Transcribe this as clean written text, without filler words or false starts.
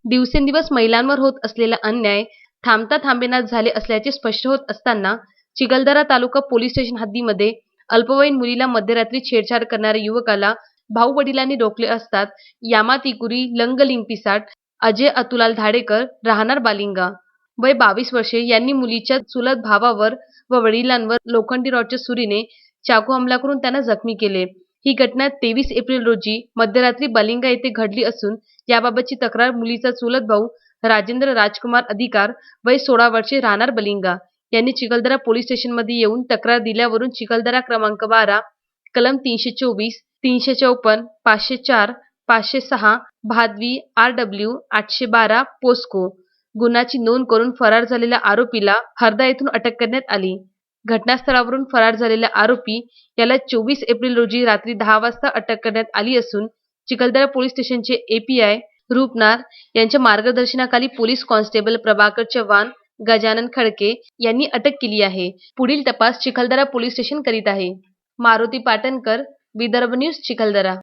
दिवसेंदिवस महिलांवर होत असलेला अन्याय थांबता थांबेनाच झाले असल्याचे स्पष्ट होत असताना चिखलदरा तालुका पोलीस स्टेशन हद्दीमध्ये अल्पवयीन मुलीला मध्यरात्री छेडछाड करणाऱ्या युवकाला भाऊ वडिलांनी रोखले असतात. यामातिकुरी लंगलिंगपिसाट अजय अतुलाल धाडेकर राहणार बालिंगा वय 22 वर्षे यांनी मुलीच्या चुलत भावावर व वडिलांवर लोखंडी रॉडच्या सुरीने चाकू हमला करून त्यांना जखमी केले. ही घटना 23 एप्रिल रोजी मध्यरात्री बालिंगा येथे घडली असून याबाबतची तक्रार मुलीचा चुलत भाऊ राजेंद्र राजकुमार अधिकार वय 16 वर्षे राहणार बालिंगा यांनी चिखलदरा पोलीस स्टेशनमध्ये येऊन तक्रार दिल्यावरून चिखलदरा क्रमांक 12 कलम 324, 354, 504, 506 भादवी RW 812 पोस्को गुन्ह्याची नोंद करून फरार झालेल्या आरोपीला हरदा येथून अटक करण्यात आली. घटनास्थळावरून फरार झालेला आरोपी याला 24 एप्रिल रोजी रात्री 10 वाजता अटक करण्यात आली असून चिखलदरा पोलीस स्टेशनचे API रूपनार यांच्या मार्गदर्शनाखाली पोलीस कॉन्स्टेबल प्रभाकर चव्हाण, गजानन खडके यांनी अटक केली आहे. पुढील तपास चिखलदरा पोलीस स्टेशन करीत आहे. मारुती पाटणकर, विदर्भ न्यूज, चिखलदरा.